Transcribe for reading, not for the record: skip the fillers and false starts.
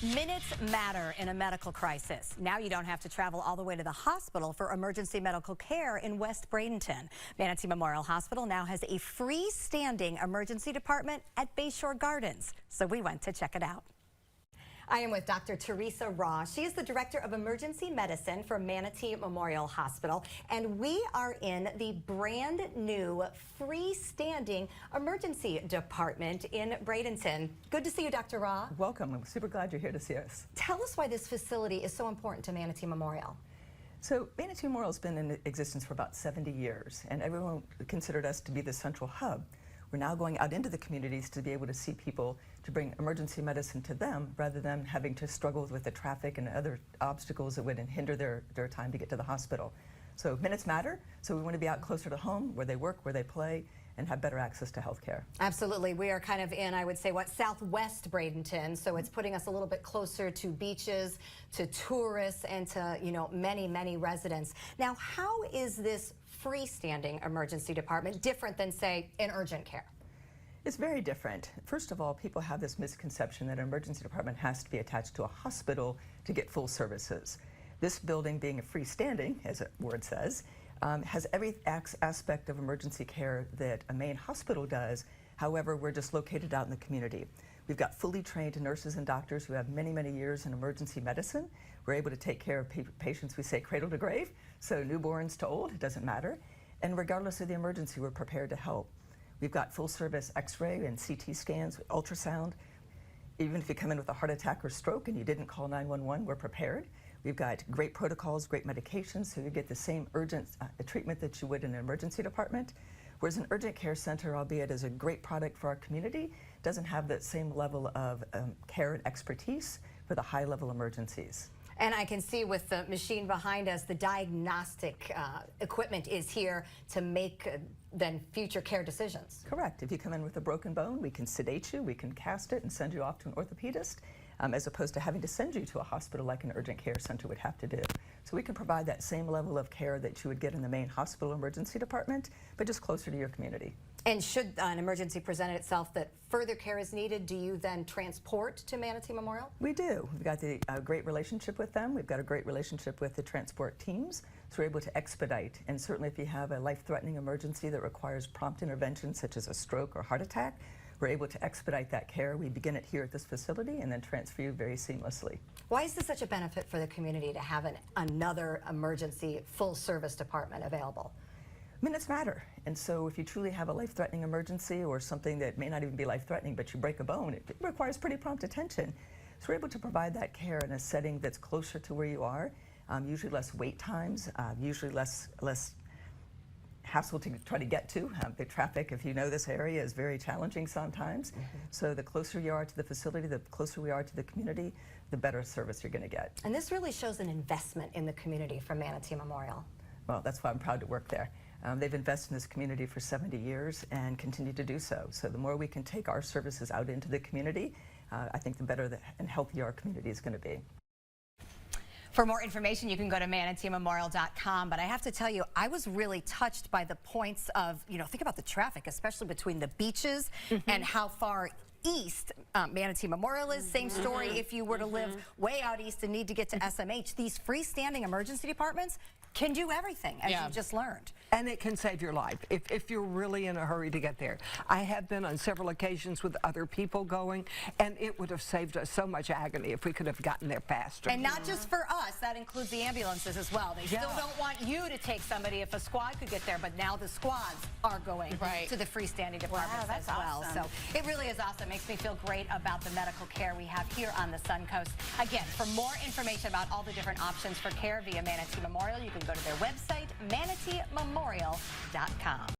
Minutes matter in a medical crisis. Now you don't have to travel all the way to the hospital for emergency medical care in West Bradenton. Manatee Memorial Hospital now has a freestanding emergency department at Bayshore Gardens. So we went to check it out. I am with Dr. Teresa Rawe. She is the Director of Emergency Medicine for Manatee Memorial Hospital, and we are in the brand new freestanding emergency department in Bradenton. Good to see you, Dr. Rawe. Welcome. I'm super glad you're here to see us. Tell us why this facility is so important to Manatee Memorial. So Manatee Memorial has been in existence for about 70 years, and everyone considered us to be the central hub. We're now going out into the communities to be able to see people, to bring emergency medicine to them rather than having to struggle with the traffic and other obstacles that would hinder their time to get to the hospital. So minutes matter, so we want to be out closer to home, where they work, where they play, and have better access to health care. Absolutely. We are kind of in, I would say, southwest Bradenton, so it's putting us a little bit closer to beaches, to tourists, and to, many, many residents. Now, how is this freestanding emergency department different than, say, in urgent care? It's very different. First of all, people have this misconception that an emergency department has to be attached to a hospital to get full services. This building, being a freestanding, as the word says, has every aspect of emergency care that a main hospital does. However, we're just located out in the community. We've got fully trained nurses and doctors who have many, many years in emergency medicine. We're able to take care of patients, we say, cradle to grave, so newborns to old, it doesn't matter. And regardless of the emergency, we're prepared to help. We've got full service x-ray and CT scans, ultrasound. Even if you come in with a heart attack or stroke and you didn't call 911, we're prepared. We've got great protocols, great medications, so you get the same urgent treatment that you would in an emergency department. Whereas an urgent care center, albeit is a great product for our community, doesn't have that same level of care and expertise for the high level emergencies. And I can see with the machine behind us, the diagnostic equipment is here to make then future care decisions. Correct. If you come in with a broken bone, we can sedate you, we can cast it and send you off to an orthopedist, as opposed to having to send you to a hospital like an urgent care center would have to do. So we can provide that same level of care that you would get in the main hospital emergency department, but just closer to your community. And should an emergency present itself that further care is needed, do you then transport to Manatee Memorial? We do. We've got a great relationship with them. We've got a great relationship with the transport teams, so we're able to expedite. And certainly if you have a life-threatening emergency that requires prompt intervention, such as a stroke or heart attack, we're able to expedite that care. We begin it here at this facility and then transfer you very seamlessly. Why is this such a benefit for the community to have another emergency full-service department available? Minutes matter, and so if you truly have a life-threatening emergency or something that may not even be life-threatening, but you break a bone, it requires pretty prompt attention. So we're able to provide that care in a setting that's closer to where you are, usually less wait times, usually less hassle to try to get to. The traffic, if you know this area, is very challenging sometimes. So the closer you are to the facility, the closer we are to the community, the better service you're going to get. And this really shows an investment in the community from Manatee Memorial. Well, that's why I'm proud to work there. They've invested in this community for 70 years and continue to do so. So the more we can take our services out into the community, I think the better and healthier our community is going to be. For more information, you can go to manateememorial.com. But I have to tell you, I was really touched by the points of, think about the traffic, especially between the beaches and how far east Manatee Memorial is. Same story if you were to live way out east and need to get to SMH. These freestanding emergency departments can do everything, as you just learned. And it can save your life if you're really in a hurry to get there. I have been on several occasions with other people going, and it would have saved us so much agony if we could have gotten there faster. And not just for us, that includes the ambulances as well. They still don't want you to take somebody if a squad could get there, but now the squads are going to the freestanding departments as well. Awesome. So it really is awesome. Makes me feel great about the medical care we have here on the Sun Coast. Again, for more information about all the different options for care via Manatee Memorial, you can go to their website, manateememorial.com.